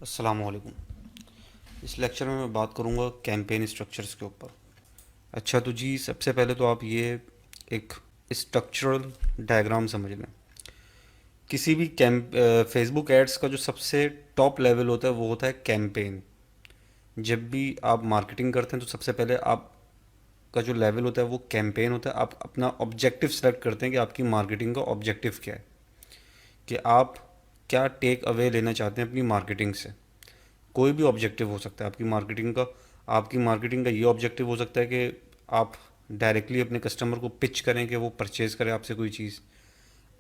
अस्सलाम वालेकुम। इस लेक्चर में मैं बात करूंगा कैंपेन स्ट्रक्चर्स के ऊपर। अच्छा तो जी, सबसे पहले तो आप ये एक स्ट्रक्चरल डायग्राम समझ लें। किसी भी फेसबुक एड्स का जो सबसे टॉप लेवल होता है वो होता है कैंपेन। जब भी आप मार्केटिंग करते हैं तो सबसे पहले आप का जो लेवल होता है वो कैंपेन होता है। आप अपना ऑब्जेक्टिव सेलेक्ट करते हैं कि आपकी मार्केटिंग का ऑब्जेक्टिव क्या है, कि आप क्या टेक अवे लेना चाहते हैं अपनी मार्केटिंग से। कोई भी ऑब्जेक्टिव हो सकता है आपकी मार्केटिंग का ये ऑब्जेक्टिव हो सकता है कि आप डायरेक्टली अपने कस्टमर को पिच करें कि वो परचेज़ करें आपसे कोई चीज़।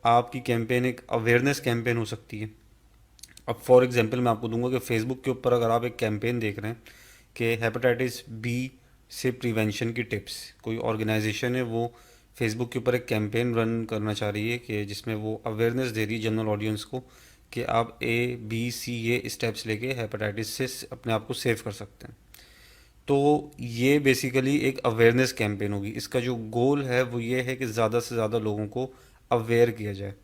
आपकी कैंपेन एक अवेयरनेस कैंपेन हो सकती है। अब फॉर एग्जांपल मैं आपको दूंगा कि फेसबुक के ऊपर अगर आप एक कैंपेन देख रहे हैं कि हेपेटाइटिस बी से प्रिवेंशन की टिप्स, कोई ऑर्गेनाइजेशन है वो फेसबुक के ऊपर एक कैंपेन रन करना चाह रही है कि जिसमें वो अवेयरनेस दे रही है जनरल ऑडियंस को कि आप ए बी सी ये स्टेप्स लेके हेपेटाइटिस से अपने आप को सेव कर सकते हैं। तो ये बेसिकली एक अवेयरनेस कैंपेन होगी। इसका जो गोल है वो ये है कि ज़्यादा से ज़्यादा लोगों को अवेयर किया जाए।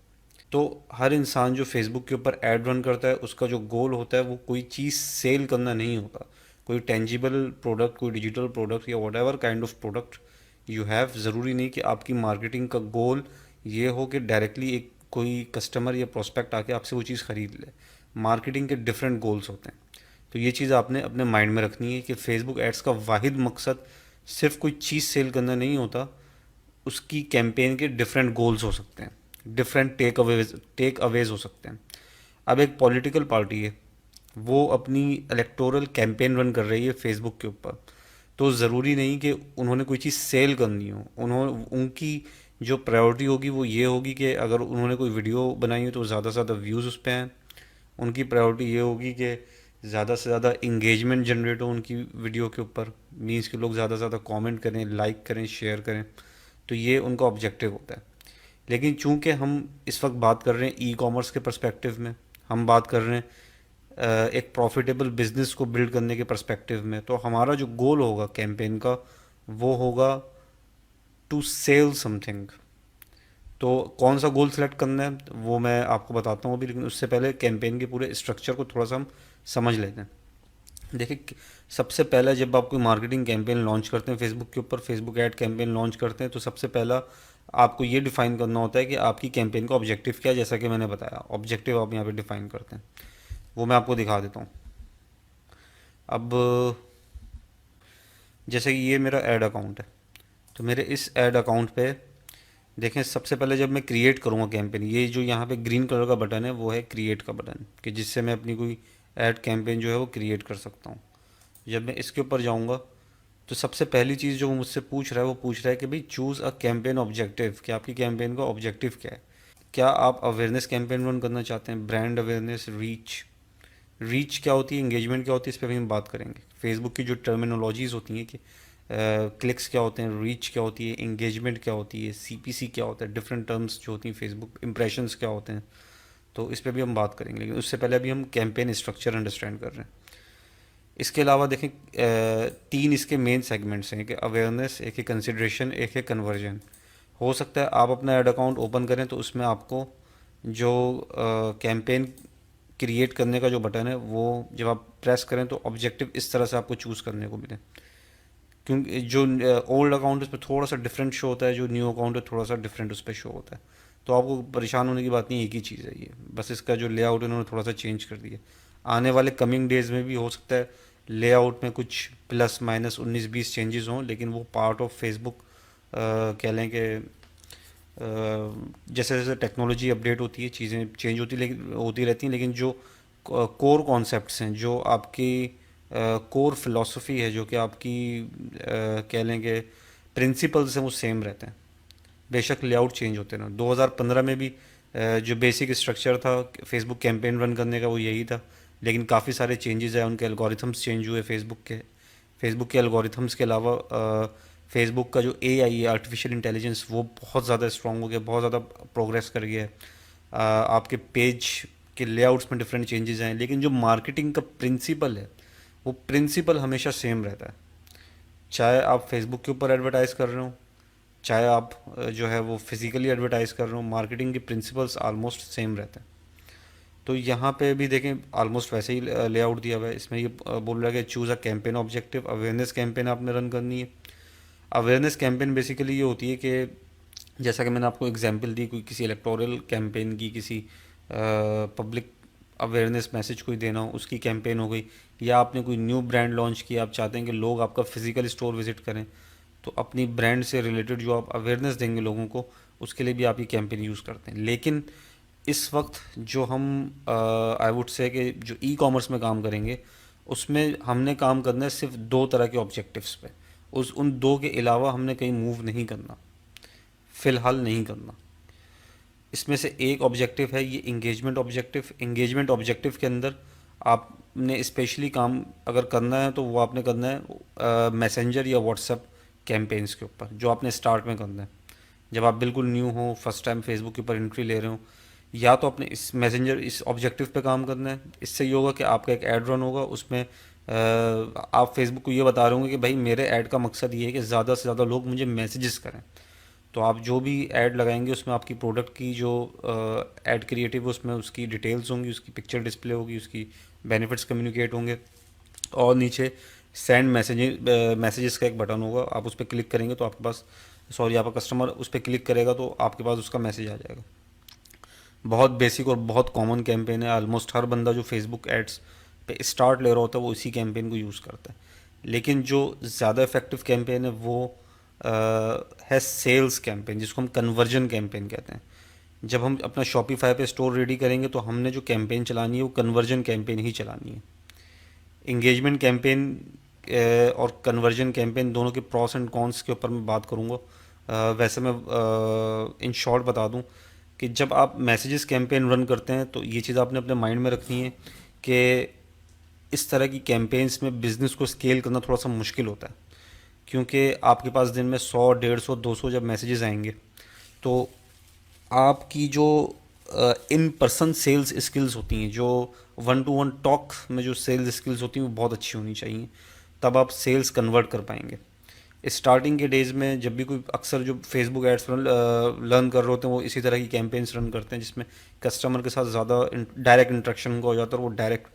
तो हर इंसान जो फेसबुक के ऊपर एड रन करता है उसका जो गोल होता है वो कोई चीज़ सेल करना नहीं होता। कोई टेंजिबल प्रोडक्ट, कोई डिजिटल प्रोडक्ट या what ever kind of product you have, ज़रूरी नहीं कि आपकी मार्केटिंग का गोल ये हो कि डायरेक्टली एक कोई कस्टमर या प्रोस्पेक्ट आके आपसे वो चीज़ ख़रीद ले। मार्केटिंग के डिफरेंट गोल्स होते हैं। तो ये चीज़ आपने अपने माइंड में रखनी है कि फेसबुक एड्स का वाहिद मकसद सिर्फ कोई चीज़ सेल करना नहीं होता। उसकी कैंपेन के डिफरेंट गोल्स हो सकते हैं, डिफरेंट टेक अवेज हो सकते हैं। अब एक पॉलिटिकल पार्टी है, वो अपनी इलेक्टोरल कैंपेन रन कर रही है फेसबुक के ऊपर। तो ज़रूरी नहीं कि उन्होंने कोई चीज़ सेल करनी हो। उनकी जो प्रायोरिटी होगी वो ये होगी कि अगर उन्होंने कोई वीडियो बनाई हो तो ज़्यादा से ज़्यादा व्यूज़ उस पर आएँ। उनकी प्रायोरिटी ये होगी कि ज़्यादा से ज़्यादा इंगेजमेंट जनरेट हो उनकी वीडियो के ऊपर, मीन्स कि लोग ज़्यादा से ज़्यादा कमेंट करें, लाइक करें, शेयर करें। तो ये उनका ऑब्जेक्टिव होता है। लेकिन चूंकि हम इस वक्त बात कर रहे हैं ई कॉमर्स के पर्सपेक्टिव में, हम बात कर रहे हैं एक प्रॉफिटेबल बिजनेस को बिल्ड करने के पर्सपेक्टिव में, तो हमारा जो गोल होगा कैंपेन का वो होगा टू सेल समथिंग। तो कौन सा गोल सेलेक्ट करना है वो मैं आपको बताता हूँ अभी, लेकिन उससे पहले कैंपेन के पूरे स्ट्रक्चर को थोड़ा सा हम समझ लेते हैं। देखिए, सबसे पहला जब आप कोई मार्केटिंग कैंपेन लॉन्च करते हैं फेसबुक के ऊपर, फेसबुक ऐड कैंपेन लॉन्च करते हैं, तो सबसे पहला आपको ये डिफाइन करना होता है कि आपकी कैंपेन का ऑब्जेक्टिव क्या है। जैसा कि मैंने बताया, ऑब्जेक्टिव आप यहाँ पे डिफाइन करते हैं, वो मैं आपको दिखा देता हूँ। अब जैसे कि ये मेरा ऐड अकाउंट है, तो मेरे इस ऐड अकाउंट पे देखें, सबसे पहले जब मैं क्रिएट करूँगा कैंपेन, ये जो यहाँ पे ग्रीन कलर का बटन है वो है क्रिएट का बटन, कि जिससे मैं अपनी कोई ऐड कैंपेन जो है वो क्रिएट कर सकता हूँ। जब मैं इसके ऊपर जाऊँगा तो सबसे पहली चीज़ जो वो मुझसे पूछ रहा है वो पूछ रहा है कि भाई चूज़ अ कैंपेन ऑब्जेक्टिव, कि आपकी कैंपेन का ऑब्जेक्टिव क्या है। क्या आप अवेयरनेस कैंपेन रन करना चाहते हैं, ब्रांड अवेयरनेस, रीच। रीच क्या होती है, इंगेजमेंट क्या होती है, इस पर भी हम बात करेंगे। फेसबुक की जो टर्मिनोलॉजीज़ होती हैं कि क्लिक्स क्या होते हैं, रीच क्या होती है, इंगेजमेंट क्या होती है, सीपीसी क्या होता है, डिफरेंट टर्म्स जो होती हैं, फेसबुक इंप्रेशंस क्या होते हैं, तो इस पर भी हम बात करेंगे। लेकिन उससे पहले अभी हम कैंपेन स्ट्रक्चर अंडरस्टैंड कर रहे हैं। इसके अलावा देखें, तीन इसके मेन सेगमेंट्स हैं, एक अवेयरनेस, एक है कंसिड्रेशन, एक है कन्वर्जन। हो सकता है आप अपना ऐड अकाउंट ओपन करें तो उसमें आपको जो कैंपेन क्रिएट करने का जो बटन है वो जब आप प्रेस करें तो ऑब्जेक्टिव इस तरह से आपको चूज़ करने को मिले। क्योंकि जो ओल्ड अकाउंट है उस पर थोड़ा सा डिफरेंट शो होता है, जो न्यू अकाउंट है थोड़ा सा डिफरेंट उस पर शो होता है। तो आपको परेशान होने की बात नहीं, एक ही चीज़ है ये, बस इसका जो लेआउट है उन्होंने थोड़ा सा चेंज कर दिया। आने वाले कमिंग डेज में भी हो सकता है लेआउट में कुछ प्लस माइनस 19-20 चेंजेस हों, लेकिन वो पार्ट ऑफ फेसबुक कह लें कि जैसे जैसे टेक्नोलॉजी अपडेट होती है चीज़ें चेंज होती रहती हैं, लेकिन जो कोर कॉन्सेप्ट्स हैं, जो आपकी कोर फिलॉसफी है, जो कि आपकी कह लें कि प्रिंसिपल्स हैं, वो सेम रहते हैं। बेशक लेआउट चेंज होते ना। 2015 में भी जो बेसिक स्ट्रक्चर था फेसबुक कैंपेन रन करने का वो यही था, लेकिन काफ़ी सारे चेंजेस आए, उनके एल्गोरिथम्स चेंज हुए फेसबुक के एल्गोरिथम्स के अलावा फेसबुक का जो एआई है, आर्टिफिशियल इंटेलिजेंस, वो बहुत ज़्यादा स्ट्रॉन्ग हो गया, बहुत ज़्यादा प्रोग्रेस कर गया है। आपके पेज के लेआउट्स में डिफरेंट चेंजेस आए, लेकिन जो मार्केटिंग का प्रिंसिपल है वो प्रिंसिपल हमेशा सेम रहता है। चाहे आप फेसबुक के ऊपर एडवर्टाइज़ कर रहे हो, चाहे आप जो है वो फिज़िकली एडवर्टाइज़ कर रहे हो, मार्केटिंग के प्रिंसिपल्स ऑलमोस्ट सेम रहते हैं। तो यहाँ पे भी देखें ऑलमोस्ट वैसे ही लेआउट दिया हुआ है। इसमें ये बोल रहा है कि choose a campaign objective, awareness campaign आपने रन करनी है। अवेयरनेस कैंपेन बेसिकली ये होती है कि जैसा कि मैंने आपको एग्जांपल दी, कोई किसी इलेक्टोरल कैंपेन की, किसी पब्लिक अवेयरनेस मैसेज कोई देना हो, उसकी कैंपेन हो गई, या आपने कोई न्यू ब्रांड लॉन्च किया, आप चाहते हैं कि लोग आपका फिजिकल स्टोर विजिट करें, तो अपनी ब्रांड से रिलेटेड जो आप अवेयरनेस देंगे लोगों को, उसके लिए भी आप ये कैंपेन यूज़ करते हैं। लेकिन इस वक्त जो हम आई वुड से कि जो ई कॉमर्स में काम करेंगे, उसमें हमने काम करना है सिर्फ दो तरह के ऑब्जेक्टिव्स पे। उन दो के अलावा हमने कहीं मूव नहीं करना, फ़िलहाल नहीं करना। इसमें से एक ऑब्जेक्टिव है ये इंगेजमेंट ऑब्जेक्टिव। इंगेजमेंट ऑब्जेक्टिव के अंदर आपने स्पेशली काम अगर करना है तो वो आपने करना है मैसेंजर या व्हाट्सएप कैंपेन्स के ऊपर, जो आपने स्टार्ट में करना है जब आप बिल्कुल न्यू हो, फर्स्ट टाइम फेसबुक के ऊपर एंट्री ले रहे हो। या तो अपने इस मैसेंजर इस ऑब्जेक्टिव पे काम करना है। इससे ये होगा कि आपका एक ऐड रन होगा, उसमें आप फेसबुक को ये बता रहे होंगे कि भाई मेरे ऐड का मकसद ये है कि ज़्यादा से ज़्यादा लोग मुझे मैसेजेस करें। तो आप जो भी ऐड लगाएंगे उसमें आपकी प्रोडक्ट की जो ऐड क्रिएटिव है उसमें उसकी डिटेल्स होंगी, उसकी पिक्चर डिस्प्ले होगी, उसकी बेनिफिट्स कम्युनिकेट होंगे। और नीचे सेंड मैसेजेस का एक बटन होगा, आप उस पर क्लिक करेंगे तो आपके पास, सॉरी, आपका कस्टमर उस पर क्लिक करेगा तो आपके पास उसका मैसेज आ जाएगा। बहुत बेसिक और बहुत कॉमन कैंपेन है। ऑलमोस्ट हर बंदा जो फेसबुक एड्स पे स्टार्ट ले रहा होता है वो इसी कैंपेन को यूज़ करता है। लेकिन जो ज़्यादा इफेक्टिव कैंपेन है वो है सेल्स कैंपेन, जिसको हम कन्वर्जन कैंपेन कहते हैं। जब हम अपना शॉपिफाई पे स्टोर रेडी करेंगे तो हमने जो कैंपेन चलानी है वो कन्वर्जन कैंपेन ही चलानी है। इंगेजमेंट कैंपेन और कन्वर्जन कैंपेन दोनों के प्रॉस एंड कॉन्स के ऊपर मैं बात करूँगा। वैसे मैं इन शॉर्ट बता दूं कि जब आप मैसेजेस कैंपेन रन करते हैं तो ये चीज़ आपने अपने माइंड में रखनी है कि इस तरह की कैंपेन्स में बिज़नेस को स्केल करना थोड़ा सा मुश्किल होता है, क्योंकि आपके पास दिन में 100, 150, 200 जब मैसेजेस आएंगे तो आपकी जो इन पर्सन सेल्स स्किल्स होती हैं, जो वन टू वन टॉक में जो सेल्स स्किल्स होती हैं वो बहुत अच्छी होनी चाहिए, तब आप सेल्स कन्वर्ट कर पाएंगे। स्टार्टिंग के डेज़ में जब भी कोई, अक्सर जो फेसबुक एड्स लर्न कर रहे होते हैं वो इसी तरह की कैंपेन्स रन करते हैं जिसमें कस्टमर के साथ ज़्यादा डायरेक्ट इंटरेक्शन उनका हो जाता है और वो डायरेक्ट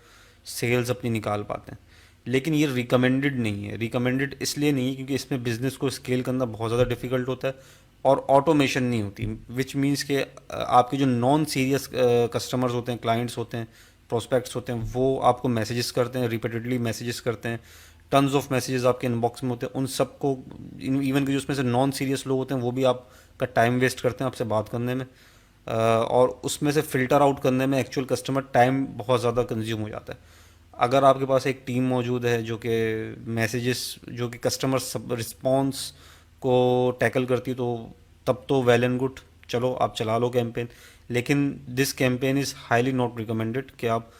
सेल्स अपनी निकाल पाते हैं। लेकिन ये रिकमेंडेड नहीं है। रिकमेंडेड इसलिए नहीं है क्योंकि इसमें बिज़नेस को स्केल करना बहुत ज़्यादा डिफिकल्ट होता है और ऑटोमेशन नहीं होती, विच मीन्स के आपके जो नॉन सीरियस कस्टमर्स होते हैं, क्लाइंट्स होते हैं, प्रोस्पेक्ट्स होते हैं, वो आपको मैसेजेस करते हैं, रिपीटेडली मैसेजेस करते हैं, टन्स ऑफ मैसेजेस आपके इनबॉक्स में होते हैं। उन सबको, इवन कि उसमें से नॉन सीरियस लोग होते हैं वो भी आपका टाइम वेस्ट करते हैं आपसे बात करने में, और उसमें से फ़िल्टर आउट करने में एक्चुअल कस्टमर टाइम बहुत ज़्यादा कंज्यूम हो जाता है। अगर आपके पास एक टीम मौजूद है जो कि मैसेजेस, जो कि कस्टमर सब रिस्पॉन्स को टैकल करती है, तो तब तो वेल एंड गुड, चलो आप चला लो कैंपेन। लेकिन this campaign is highly not recommended कि आप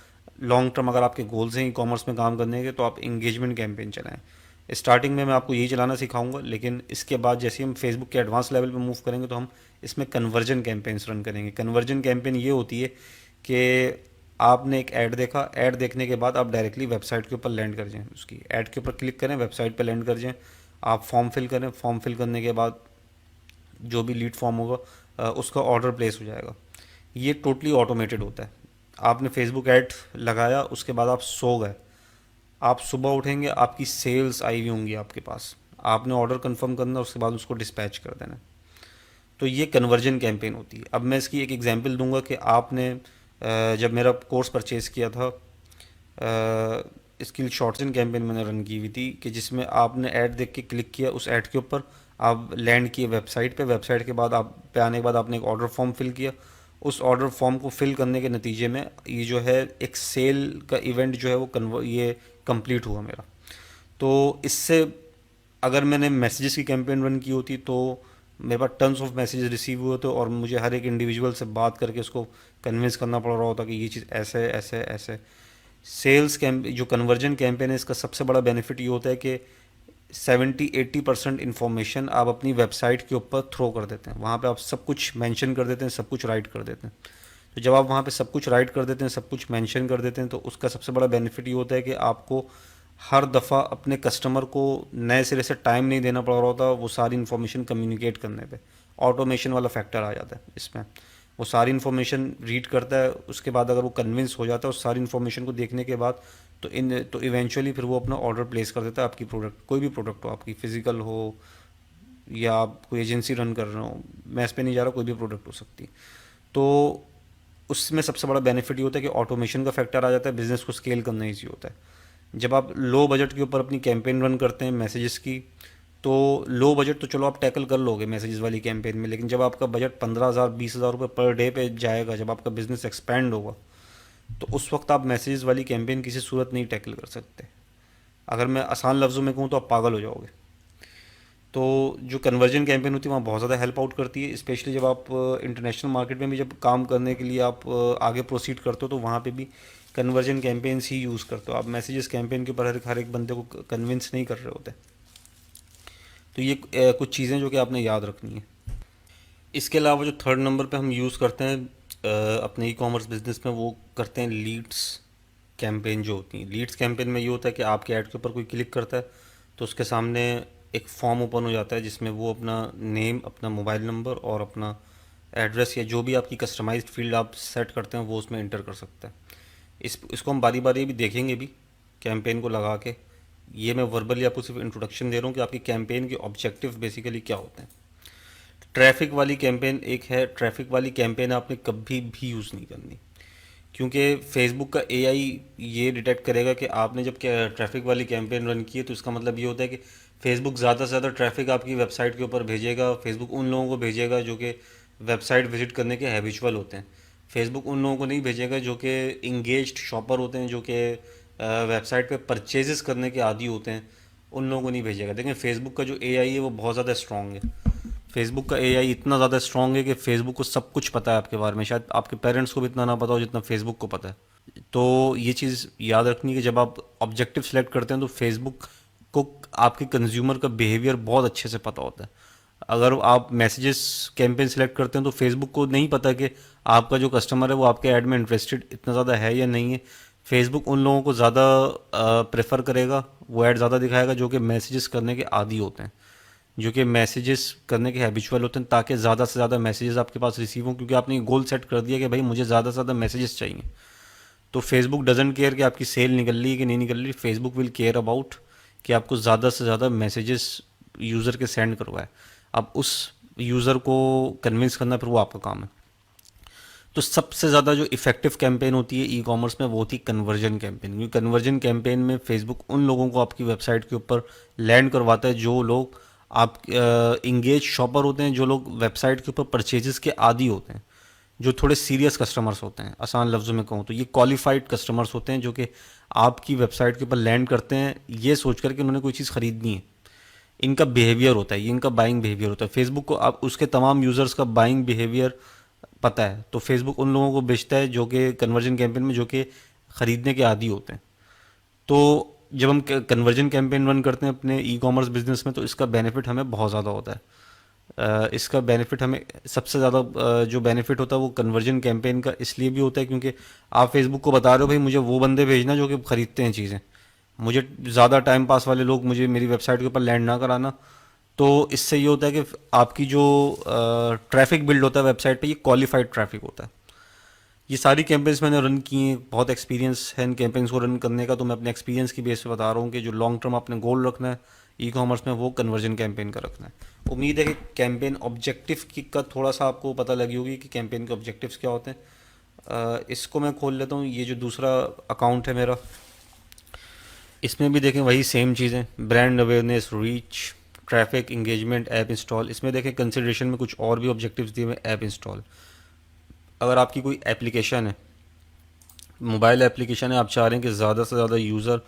लॉन्ग टर्म, अगर आपके गोल्स हैं ई कॉमर्स में काम करने के, तो आप इंगेजमेंट कैंपेन चलाएं। स्टार्टिंग में मैं आपको यही चलाना सिखाऊंगा, लेकिन इसके बाद जैसे हम फेसबुक के एडवांस लेवल पे मूव करेंगे तो हम इसमें कन्वर्जन कैंपेन्स रन करेंगे। कन्वर्जन कैंपेन ये होती है कि आपने एक ऐड देखा, ऐड देखने के बाद आप डायरेक्टली वेबसाइट के ऊपर लैंड कर जाएं, उसकी ऐड के ऊपर क्लिक करें, वेबसाइट पर लैंड कर जाएं, आप फॉर्म फिल करें, फॉर्म फिल करने के बाद जो भी लीड फॉर्म होगा उसका ऑर्डर प्लेस हो जाएगा। ये टोटली ऑटोमेटेड होता है। आपने फेसबुक ऐड लगाया, उसके बाद आप सो गए, आप सुबह उठेंगे, आपकी सेल्स आई हुई होंगी आपके पास, आपने ऑर्डर कंफर्म करना, उसके बाद उसको डिस्पैच कर देना। तो ये कन्वर्जन कैंपेन होती है। अब मैं इसकी एक एग्जांपल दूंगा कि आपने जब मेरा कोर्स परचेज़ किया था, स्किल शॉर्टन कैंपेन मैंने रन की हुई थी कि जिसमें आपने ऐड देख के क्लिक किया, उस ऐड के ऊपर आप लैंड किए वेबसाइट पे, वेबसाइट के बाद आप पे आने के बाद आपने एक ऑर्डर फॉर्म फिल किया। उस ऑर्डर फॉर्म को फिल करने के नतीजे में ये जो है एक सेल का इवेंट जो है वो ये कंप्लीट हुआ मेरा। तो इससे अगर मैंने मैसेजेस की कैंपेन रन की होती तो मेरे पास टन्स ऑफ मैसेजेस रिसीव हुए थे और मुझे हर एक इंडिविजुअल से बात करके उसको कन्विंस करना पड़ रहा होता कि ये चीज़ ऐसे ऐसे ऐसे। सेल्स कैंप जो कन्वर्जन कैंपेन है, इसका सबसे बड़ा बेनिफिट ये होता है कि 70-80% इन्फॉर्मेशन आप अपनी वेबसाइट के ऊपर थ्रो कर देते हैं। वहाँ पे आप सब कुछ मेंशन कर देते हैं, सब कुछ राइट कर देते हैं। तो जब आप वहाँ पे सब कुछ राइट कर देते हैं, सब कुछ मेंशन कर देते हैं, तो उसका सबसे बड़ा बेनिफिट ये होता है कि आपको हर दफ़ा अपने कस्टमर को नए सिरे से टाइम नहीं देना पड़ रहा होता वो सारी इन्फॉर्मेशन कम्युनिकेट करने पे। ऑटोमेशन वाला फैक्टर आ जाता है इसमें। वो सारी इन्फॉर्मेशन रीड करता है, उसके बाद अगर वो कन्विंस हो जाता है उस सारी इन्फॉर्मेशन को देखने के बाद, तो इवेंचुअली फिर वो अपना ऑर्डर प्लेस कर देता है। आपकी प्रोडक्ट, कोई भी प्रोडक्ट हो, आपकी फिजिकल हो या आप कोई एजेंसी रन कर रहे हो, मैं इस पे नहीं जा रहा, कोई भी प्रोडक्ट हो सकती। तो उसमें सबसे बड़ा बेनिफिट ये होता है कि ऑटोमेशन का फैक्टर आ जाता है, बिजनेस को स्केल करना ईजी होता है। जब आप लो बजट के ऊपर अपनी कैंपेन रन करते हैं मैसेजेस की, तो लो बजट तो चलो आप टैकल कर लोगे मैसेजेस वाली कैंपेन में, लेकिन जब आपका बजट 15,000 20,000 रुपये पर डे पे जाएगा, जब आपका बिजनेस एक्सपैंड होगा, तो उस वक्त आप मैसेजेस वाली कैंपेन किसी सूरत नहीं टैकल कर सकते। अगर मैं आसान लफ्ज़ों में कहूँ तो आप पागल हो जाओगे। तो जो कन्वर्जन कैंपेन होती है वहाँ बहुत ज़्यादा हेल्प आउट करती है, स्पेशली जब आप इंटरनेशनल मार्केट में भी जब काम करने के लिए आप आगे प्रोसीड करते हो, तो वहाँ पे भी कन्वर्जन कैंपेन्स ही यूज़ करते हो। आप मैसेजेस कैंपेन के ऊपर हर एक बंदे को कन्विंस नहीं कर रहे होते। तो ये कुछ चीज़ें जो कि आपने याद रखनी है। इसके अलावा जो थर्ड नंबर पे हम यूज़ करते हैं अपने ई कॉमर्स बिजनेस में, वो करते हैं लीड्स कैंपेन जो होती हैं। लीड्स कैंपेन में ये होता है कि आपके ऐड के ऊपर कोई क्लिक करता है तो उसके सामने एक फॉर्म ओपन हो जाता है जिसमें वो अपना नेम, अपना मोबाइल नंबर और अपना एड्रेस या जो भी आपकी कस्टमाइज्ड फील्ड आप सेट करते हैं वो उसमें इंटर कर सकता है। इसको हम बारी बारी भी देखेंगे भी कैंपेन को लगा के। ये मैं वर्बली आपको सिर्फ इंट्रोडक्शन दे रहा हूँ कि आपकी कैंपेन के ऑब्जेक्टिव बेसिकली क्या होते हैं। ट्रैफिक वाली कैंपेन एक है, ट्रैफिक वाली कैंपेन आपने कभी भी यूज़ नहीं करनी, क्योंकि फेसबुक का एआई ये डिटेक्ट करेगा कि आपने जब ट्रैफिक वाली कैंपेन रन की है, तो इसका मतलब ये होता है कि फेसबुक ज़्यादा से ज़्यादा ट्रैफिक आपकी वेबसाइट के ऊपर भेजेगा। फेसबुक उन लोगों को भेजेगा जो कि वेबसाइट विजिट करने के हैबिचुअल होते हैं। फेसबुक उन लोगों को नहीं भेजेगा जो कि इंगेज्ड शॉपर होते हैं, जो कि वेबसाइट पे परचेजेस करने के आदी होते हैं, उन लोगों को नहीं भेजेगा। देखें फेसबुक का जो एआई है वो बहुत ज़्यादा स्ट्रॉन्ग है। फेसबुक का एआई इतना ज़्यादा स्ट्रॉन्ग है कि फेसबुक को सब कुछ पता है आपके बारे में। शायद आपके पेरेंट्स को भी इतना ना पता हो जितना फेसबुक को पता है। तो ये चीज़ याद रखनी है कि जब आप ऑब्जेक्टिव सेलेक्ट करते हैं तो फेसबुक को आपके कंज्यूमर का बिहेवियर बहुत अच्छे से पता होता है। अगर आप मैसेजेस कैंपेन सेलेक्ट करते हैं तो फेसबुक को नहीं पता कि आपका जो कस्टमर है वो आपके ऐड में इंटरेस्टेड इतना ज़्यादा है या नहीं है। फेसबुक उन लोगों को ज़्यादा प्रेफर करेगा, वो ऐड ज़्यादा दिखाएगा जो कि मैसेजेस करने के आदी होते हैं, जो कि मैसेजेस करने के हैबिचुअल होते हैं, ताकि ज़्यादा से ज़्यादा मैसेजेस आपके पास रिसीव हों, क्योंकि आपने गोल सेट कर दिया कि भाई मुझे ज़्यादा से ज़्यादा मैसेजेस चाहिए। तो फेसबुक डजंट केयर कि आपकी सेल निकल रही है कि नहीं निकल रही, फेसबुक विल केयर अबाउट कि आपको ज़्यादा से ज़्यादा मैसेजेस यूज़र के सेंड करवाए। अब उस यूज़र को कन्विंस करना फिर वो आपका काम है। तो सबसे ज़्यादा जो इफेक्टिव कैंपेन होती है ई कॉमर्स में वो होती है कन्वर्जन कैंपेन, क्योंकि कन्वर्जन कैंपेन में फेसबुक उन लोगों को आपकी वेबसाइट के ऊपर लैंड करवाता है जो लोग आप इंगेज शॉपर होते हैं, जो लोग वेबसाइट के ऊपर परचेजेस के आदी होते हैं, जो थोड़े सीरियस कस्टमर्स होते हैं। आसान लफ्ज़ों में कहूँ तो ये क्वालिफाइड कस्टमर्स होते हैं जो कि आपकी वेबसाइट के ऊपर लैंड करते हैं ये सोच कर कि उन्होंने कोई चीज़ ख़रीदनी है। इनका बिहेवियर होता है, ये इनका बाइंग बिहेवियर होता है। फेसबुक को आप उसके तमाम यूज़र्स का बाइंग बिहेवियर पता है, तो फेसबुक उन लोगों को बेचता है जो कि कन्वर्जन कैंपेन में जो कि ख़रीदने के आदी होते हैं। तो जब हम कन्वर्जन कैंपेन रन करते हैं अपने ई कॉमर्स बिजनेस में, तो इसका बेनिफिट हमें बहुत ज़्यादा होता है। इसका बेनिफिट हमें सबसे ज़्यादा जो बेनिफिट होता है वो कन्वर्जन कैंपेन का इसलिए भी होता है क्योंकि आप फेसबुक को बता रहे हो भाई मुझे वो बंदे भेजना जो कि ख़रीदते हैं चीज़ें, मुझे ज़्यादा टाइम पास वाले लोग मुझे मेरी वेबसाइट के ऊपर लैंड ना कराना। तो इससे ये होता है कि आपकी जो ट्रैफिक बिल्ड होता है वेबसाइट पे, ये क्वालिफाइड ट्रैफिक होता है। ये सारी कैंपेन्स मैंने रन की हैं, बहुत एक्सपीरियंस है इन कैंपेन्स को रन करने का, तो मैं अपने एक्सपीरियंस की बेस पे बता रहा हूँ कि जो लॉन्ग टर्म आपने गोल रखना है ई कॉमर्स में वो कन्वर्जन कैंपेन का रखना है। उम्मीद है कि कैंपेन ऑब्जेक्टिव की का थोड़ा सा आपको पता लगी होगी कि कैंपेन के ऑब्जेक्टिव्स क्या होते हैं। इसको मैं खोल लेता हूँ, ये जो दूसरा अकाउंट है मेरा, इसमें भी देखें वही सेम चीज़ें, brand awareness, reach, traffic, engagement, app install. इसमें देखें कंसिडरेशन में कुछ और भी ऑब्जेक्टिव्स दिए हुए, ऐप इंस्टॉल। अगर आपकी कोई एप्लीकेशन है, मोबाइल एप्लीकेशन है, आप चाह रहे हैं कि ज़्यादा से ज़्यादा यूज़र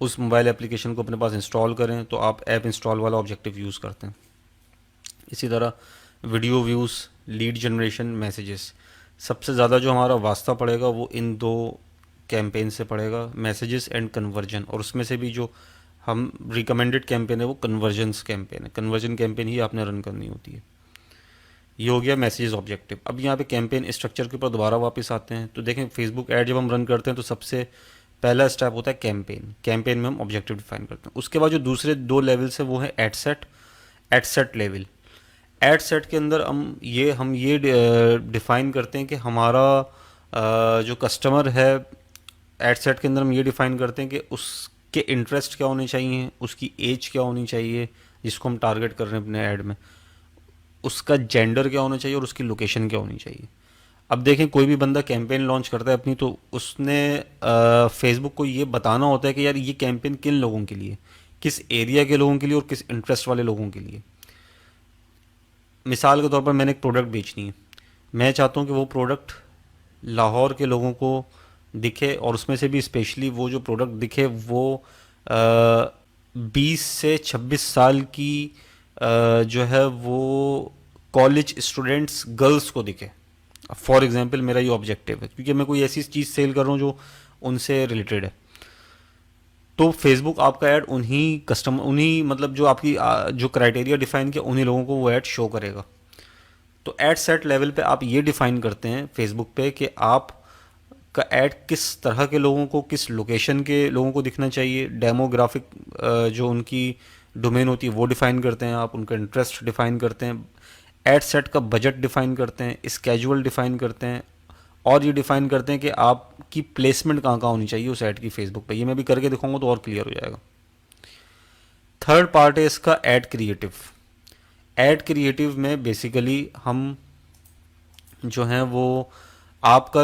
उस मोबाइल एप्लीकेशन को अपने पास इंस्टॉल करें, तो आप ऐप इंस्टॉल वाला ऑब्जेक्टिव यूज़ करते हैं। इसी तरह video views, lead generation, messages. सबसे ज़्यादा जो हमारा वास्ता पड़ेगा वो इन दो कैंपेन से पड़ेगा, मैसेजेस एंड कन्वर्जन। और उसमें से भी जो हम रिकमेंडेड कैंपेन है वो कन्वर्जन्स कैंपेन है, कन्वर्जन कैंपेन ही आपने रन करनी होती है। ये हो गया मैसेजेस ऑब्जेक्टिव। अब यहाँ पे कैंपेन स्ट्रक्चर के ऊपर दोबारा वापस आते हैं। तो देखें फेसबुक ऐड जब हम रन करते हैं तो सबसे पहला स्टेप होता है कैंपेन। कैंपेन में हम ऑब्जेक्टिव डिफाइन करते हैं। उसके बाद जो दूसरे दो लेवल्स है वो है ad set level. Ad set के अंदर हम ये डिफाइन करते हैं कि हमारा जो कस्टमर है, एड सेट के अंदर हम ये डिफाइन करते हैं कि उसके इंटरेस्ट क्या होने चाहिए, उसकी एज क्या होनी चाहिए जिसको हम टारगेट कर रहे हैं अपने ऐड में, उसका जेंडर क्या होना चाहिए और उसकी लोकेशन क्या होनी चाहिए। अब देखें, कोई भी बंदा कैंपेन लॉन्च करता है अपनी, तो उसने फेसबुक को ये बताना होता है कि यार ये कैंपेन किन लोगों के लिए, किस एरिया के लोगों के लिए और किस इंटरेस्ट वाले लोगों के लिए। मिसाल के तौर पर मैंने एक प्रोडक्ट बेचनी है, मैं चाहता हूँ कि वो प्रोडक्ट लाहौर के लोगों को दिखे, और उसमें से भी स्पेशली वो जो प्रोडक्ट दिखे वो 20 से 26 साल की जो है वो कॉलेज स्टूडेंट्स गर्ल्स को दिखे। फॉर एग्जांपल मेरा ये ऑब्जेक्टिव है, क्योंकि मैं कोई ऐसी चीज़ सेल कर रहा हूँ जो उनसे रिलेटेड है। तो फेसबुक आपका ऐड उन्हीं कस्टमर, उन्हीं मतलब जो आपकी जो क्राइटेरिया डिफाइन किया, उन्हीं लोगों को वो ऐड शो करेगा। तो एड सेट लेवल पे आप ये डिफाइन करते हैं फेसबुक पे कि आप का ऐड किस तरह के लोगों को, किस लोकेशन के लोगों को दिखना चाहिए, डेमोग्राफिक जो उनकी डोमेन होती है वो डिफाइन करते हैं आप, उनका इंटरेस्ट डिफाइन करते हैं, एड सेट का बजट डिफाइन करते हैं, स्केजुअल डिफाइन करते हैं, और ये डिफाइन करते हैं कि आपकी प्लेसमेंट कहाँ कहाँ होनी चाहिए उस ऐड की फेसबुक पे। ये मैं भी करके दिखाऊंगा तो और क्लियर हो जाएगा। थर्ड पार्ट है इसका ऐड क्रिएटिव। ऐड क्रिएटिव में बेसिकली हम जो हैं वो आपका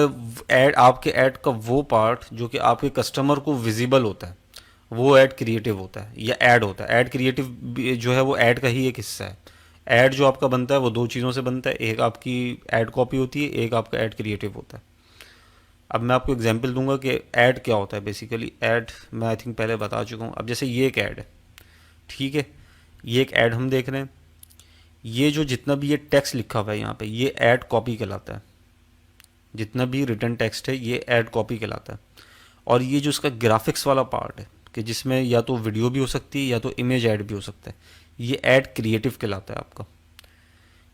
ऐड, आपके ऐड का वो पार्ट जो कि आपके कस्टमर को विजिबल होता है, वो ऐड क्रिएटिव होता है या ऐड होता है। ऐड क्रिएटिव जो है वो ऐड का ही एक हिस्सा है। ऐड जो आपका बनता है वो दो चीज़ों से बनता है, एक आपकी ऐड कॉपी होती है, एक आपका ऐड क्रिएटिव होता है। अब मैं आपको एग्जांपल दूंगा कि ऐड क्या होता है। बेसिकली ऐड मैं आई थिंक पहले बता चुका हूँ। अब जैसे ये एक ऐड है, ठीक है, ये एक ऐड हम देख रहे हैं, ये जो जितना भी ये टेक्स्ट लिखा हुआ है यहाँ पे, ये ऐड कॉपी कहलाता है। जितना भी रिटर्न टेक्स्ट है ये ऐड कॉपी कहलाता है। और ये जो इसका ग्राफिक्स वाला पार्ट है कि जिसमें या तो वीडियो भी हो सकती है या तो इमेज ऐड भी हो सकता है, ये ऐड क्रिएटिव कहलाता है आपका।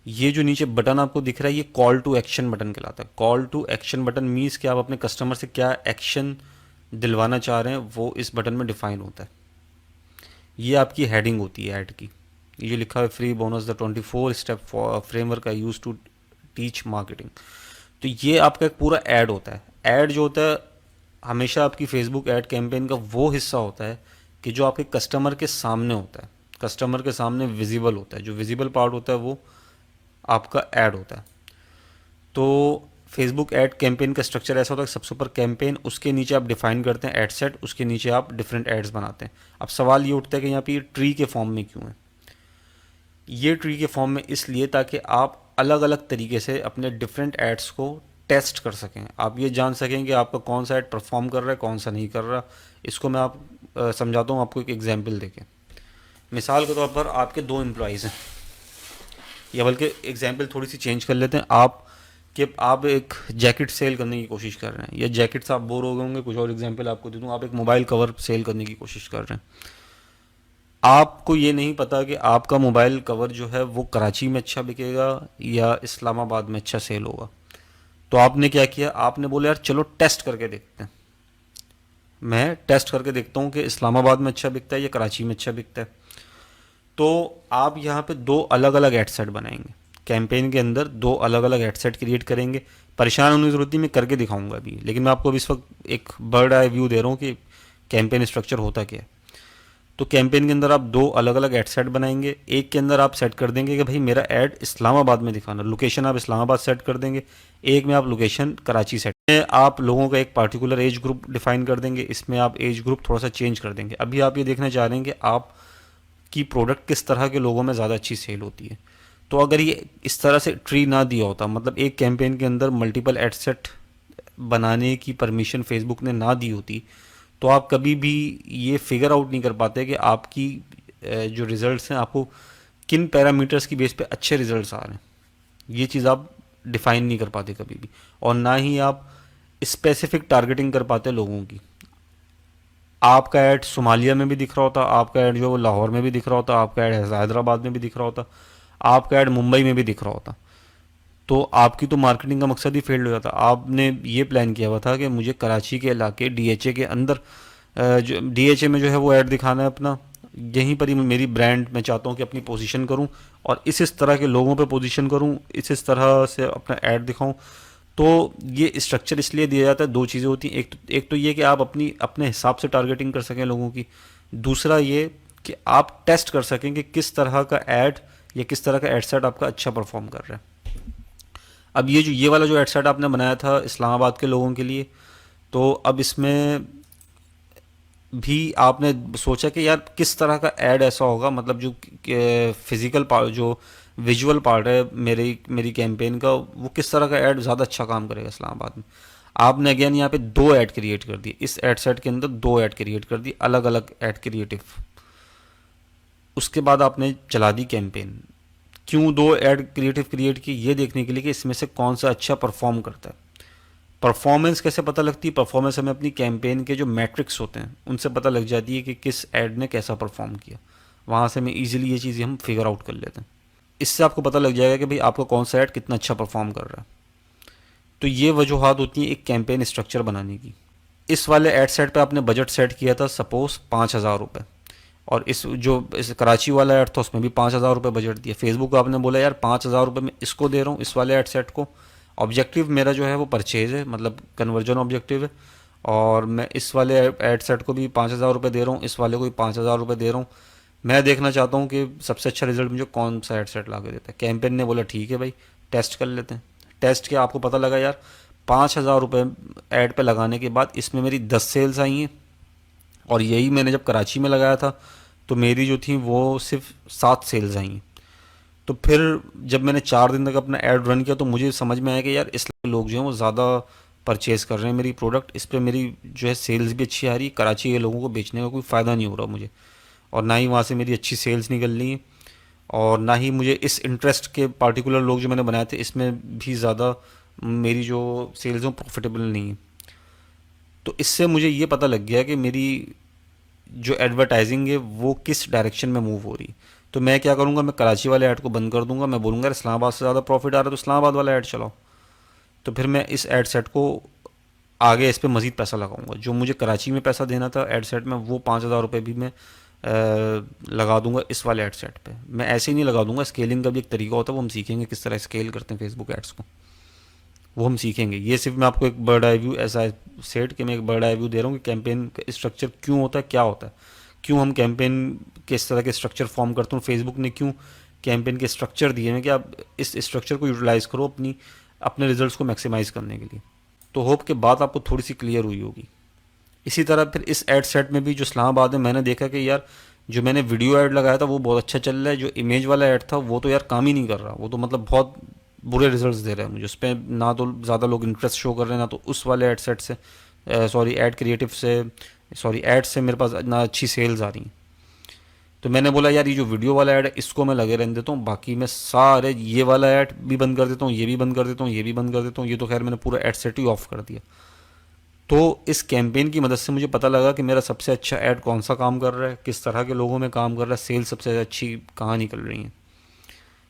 ये जो नीचे बटन आपको दिख रहा है ये कॉल टू एक्शन बटन कहलाता है। Call to action button means कि आप अपने कस्टमर से क्या एक्शन दिलवाना चाह रहे हैं वो इस बटन में डिफाइन होता है। ये आपकी हेडिंग होती है ऐड की। ये जो लिखा है free bonus the 24 step framework I use to teach marketing, तो ये आपका एक पूरा ऐड होता है। ऐड जो होता है हमेशा आपकी फेसबुक ऐड कैंपेन का वो हिस्सा होता है कि जो आपके कस्टमर के सामने होता है, कस्टमर के सामने विजिबल होता है। जो विजिबल पार्ट होता है वो आपका ऐड होता है। तो फेसबुक ऐड कैंपेन का स्ट्रक्चर ऐसा होता है कि सबसे ऊपर कैंपेन, उसके नीचे आप डिफाइन करते हैं ऐड सेट, उसके नीचे आप डिफरेंट एड्स बनाते हैं। अब सवाल ये उठता है कि यहाँ पे ये ट्री के फॉर्म में क्यों है। ये ट्री के फॉर्म में इसलिए ताकि आप अलग अलग तरीके से अपने डिफरेंट एड्स को टेस्ट कर सकें। आप ये जान सकें कि आपका कौन सा ऐड परफॉर्म कर रहा है, कौन सा नहीं कर रहा। इसको मैं समझाता हूँ आपको एक एग्जांपल देके। मिसाल के तौर पर आपके दो एम्प्लॉयज़ हैं, या बल्कि एग्जांपल थोड़ी सी चेंज कर लेते हैं। आप एक जैकेट सेल करने की कोशिश कर रहे हैं, या जैकेट से आप बोर हो गए होंगे, कुछ और एग्जांपल आपको दे दूँ। आप एक मोबाइल कवर सेल करने की कोशिश कर रहे हैं, आपको ये नहीं पता कि आपका मोबाइल कवर जो है वो कराची में अच्छा बिकेगा या इस्लामाबाद में अच्छा सेल होगा। तो आपने क्या किया, आपने बोला यार चलो टेस्ट करके देखते हैं, मैं टेस्ट करके देखता हूँ कि इस्लामाबाद में अच्छा बिकता है या कराची में अच्छा बिकता है। तो आप यहाँ पे दो अलग अलग एड सेट बनाएंगे, कैंपेन के अंदर दो अलग अलग एड सेट क्रिएट करेंगे। परेशान होने की ज़रूरत नहीं, मैं करके दिखाऊंगा अभी, लेकिन मैं आपको अभी इस वक्त एक बर्ड आई व्यू दे रहा हूँ कि कैंपेन स्ट्रक्चर होता क्या है। तो कैंपेन के अंदर आप दो अलग अलग एड सेट बनाएंगे। एक के अंदर आप सेट कर देंगे कि भाई मेरा ऐड इस्लामाबाद में दिखाना, लोकेशन आप इस्लामाबाद सेट कर देंगे। एक में आप लोकेशन कराची सेट में आप लोगों का एक पार्टिकुलर एज ग्रुप डिफाइन कर देंगे। इसमें आप एज ग्रुप थोड़ा सा चेंज कर देंगे। अभी आप ये देखना चाह रहे हैं कि आप की प्रोडक्ट किस तरह के लोगों में ज़्यादा अच्छी सेल होती है। तो अगर ये इस तरह से ट्री ना दिया होता, मतलब एक कैंपेन के अंदर मल्टीपल एड सेट बनाने की परमिशन फेसबुक ने ना दी होती, तो आप कभी भी ये फिगर आउट नहीं कर पाते कि आपकी जो रिज़ल्ट्स हैं, आपको किन पैरामीटर्स की बेस पे अच्छे रिज़ल्ट्स आ रहे हैं। ये चीज़ आप डिफ़ाइन नहीं कर पाते कभी भी, और ना ही आप स्पेसिफिक टारगेटिंग कर पाते लोगों की। आपका ऐड सोमालिया में भी दिख रहा होता, आपका ऐड जो है वो लाहौर में भी दिख रहा होता, आपका ऐड हैदराबाद में भी दिख रहा होता, आपका ऐड मुंबई में भी दिख रहा होता। तो आपकी तो मार्केटिंग का मकसद ही फेल्ड हो जाता। आपने ये प्लान किया हुआ था कि मुझे कराची के इलाके डीएचए के अंदर जो डीएचए में जो है वो ऐड दिखाना है अपना, यहीं पर ही मेरी ब्रांड मैं चाहता हूँ कि अपनी पोजीशन करूँ और इस तरह के लोगों पे पोजीशन करूँ, इस तरह से अपना ऐड दिखाऊँ। तो ये स्ट्रक्चर इसलिए दिया जाता है, दो चीज़ें होती हैं, एक तो ये कि आप अपने हिसाब से टारगेटिंग कर सकें लोगों की। दूसरा ये कि आप टेस्ट कर सकें कि किस तरह का ऐड या किस तरह का एड सेट आपका अच्छा परफॉर्म कर रहा है। अब ये वाला जो एड सेट आपने बनाया था इस्लामाबाद के लोगों के लिए, तो अब इसमें भी आपने सोचा कि यार किस तरह का ऐड ऐसा होगा, मतलब जो फिजिकल पार्ट, जो विजुअल पार्ट है मेरी कैंपेन का, वो किस तरह का ऐड ज़्यादा अच्छा काम करेगा इस्लामाबाद में। आपने अगेन यहाँ पे दो ऐड क्रिएट कर दिए, इस ऐड सेट के अंदर दो ऐड क्रिएट कर दिए, अलग अलग ऐड क्रिएटिव। उसके बाद आपने चला दी कैंपेन। क्यों दो ऐड क्रिएटिव क्रिएट की? ये देखने के लिए कि इसमें से कौन सा अच्छा परफॉर्म करता है। परफॉर्मेंस कैसे पता लगती है? परफॉर्मेंस हमें अपनी कैंपेन के जो मैट्रिक्स होते हैं उनसे पता लग जाती है कि किस ऐड ने कैसा परफॉर्म किया। वहाँ से हमें ईजिली ये चीज़ें हम फिगर आउट कर लेते हैं। इससे आपको पता लग जाएगा कि भाई आपका कौन सा ऐड कितना अच्छा परफॉर्म कर रहा है। तो ये वजूहत होती हैं एक कैंपेन स्ट्रक्चर बनाने की। इस वाले ऐड सेट पे आपने बजट सेट किया था सपोज 5,000 रुपये, और इस कराची वाला ऐड था उसमें भी 5,000 रुपये बजट दिया। फेसबुक को आपने बोला यार 5,000 रुपये में इसको दे रहा हूँ, इस वाले ऐड सेट को। ऑब्जेक्टिव मेरा जो है वो परचेज है, मतलब कन्वर्जन ऑब्जेक्टिव है, और मैं इस वाले ऐड सेट को भी 5,000 रुपये दे रहा हूँ, इस वाले को भी 5,000 रुपये दे रहा हूँ। मैं देखना चाहता हूँ कि सबसे अच्छा रिजल्ट मुझे कौन सा ऐड सेट ला के देता है। कैंपेन ने बोला ठीक है भाई टेस्ट कर लेते हैं। टेस्ट किया, आपको पता लगा यार 5,000 रुपये ऐड पे लगाने के बाद इसमें मेरी 10 सेल्स आई हैं, और यही मैंने जब कराची में लगाया था तो मेरी जो थी वो सिर्फ 7 सेल्स आई हैं। तो फिर जब मैंने 4 दिन तक अपना ऐड रन किया तो मुझे समझ में आया कि यार इस लोग जो हैं वो ज़्यादा परचेज़ कर रहे हैं मेरी प्रोडक्ट, इस पर मेरी जो है सेल्स भी अच्छी आ रही है। कराची के लोगों को बेचने का कोई फ़ायदा नहीं हो रहा मुझे, और ना ही वहाँ से मेरी अच्छी सेल्स निकल रही हैं, और ना ही मुझे इस इंटरेस्ट के पार्टिकुलर लोग जो मैंने बनाए थे इसमें भी ज़्यादा मेरी जो सेल्स हैं प्रॉफिटेबल नहीं है। तो इससे मुझे ये पता लग गया कि मेरी जो एडवर्टाइजिंग है वो किस डायरेक्शन में मूव हो रही है। तो मैं क्या करूँगा, मैं कराची वाले ऐड को बंद कर दूंगा। मैं बोलूँगा इस्लामाबाद से ज़्यादा प्रॉफिट आ रहा है तो इस्लामाबाद वाला ऐड चलाओ। तो फिर मैं इस ऐड सेट को आगे इस पर मज़ीद पैसा लगाऊंगा। जो मुझे कराची में पैसा देना था ऐड सेट में, वो 5,000 रुपये भी मैं लगा दूंगा इस वाले ऐड सेट पे। मैं ऐसे ही नहीं लगा दूंगा, स्केलिंग का भी एक तरीका होता है, वो हम सीखेंगे किस तरह स्केल करते हैं फेसबुक एड्स को, वो हम सीखेंगे। ये सिर्फ मैं आपको एक बर्ड आई व्यू, ऐसा सेट कि मैं एक बर्ड आई व्यू दे रहा हूँ कि कैंपेन का स्ट्रक्चर क्यों होता है, क्या होता है, क्यों हम कैंपेन किस तरह के स्ट्रक्चर फॉर्म करते हैं, फेसबुक ने क्यों कैंपेन के स्ट्रक्चर दिए हैं कि आप इस स्ट्रक्चर को यूटिलाइज़ करो अपने रिजल्ट्स को मैक्सिमाइज़ करने के लिए। तो होप के बात आपको थोड़ी सी क्लियर हुई होगी। इसी तरह फिर इस एड सेट में भी जो इस्लामाबाद में मैंने देखा कि यार जो मैंने वीडियो ऐड लगाया था वो बहुत अच्छा चल रहा है, जो इमेज वाला ऐड था वो तो यार काम ही नहीं कर रहा, वो तो मतलब बहुत बुरे रिजल्ट्स दे रहे हैं मुझे। उस पर ना तो ज़्यादा लोग इंटरेस्ट शो कर रहे हैं, ना तो उस वाले ऐड सेट से सॉरी ऐड क्रिएटिव से सॉरी ऐड से मेरे पास ना अच्छी सेल्स आ रही हैं। तो मैंने बोला यार ये जो वीडियो वाला ऐड है इसको मैं लगे रहने देता हूँ, बाकी मैं सारे ये वाला ऐड भी बंद कर देता हूँ, ये भी बंद कर देता हूँ, ये भी बंद कर देता हूँ। ये तो खैर मैंने पूरा ऐड सेट ही ऑफ कर दिया। तो इस कैंपेन की मदद से मुझे पता लगा कि मेरा सबसे अच्छा ऐड कौन सा काम कर रहा है, किस तरह के लोगों में काम कर रहा है, सेल सबसे अच्छी कहाँ निकल रही हैं।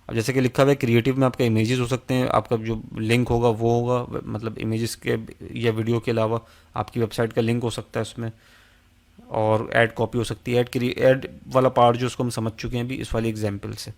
अब जैसे कि लिखा हुआ है क्रिएटिव में आपका इमेजेस हो सकते हैं, आपका जो लिंक होगा वो होगा, मतलब इमेजेस के या वीडियो के अलावा आपकी वेबसाइट का लिंक हो सकता है उसमें, और ऐड कॉपी हो सकती है। ऐड वाला पार्ट जो उसको हम समझ चुके हैं अभी इस वाली एग्जाम्पल से।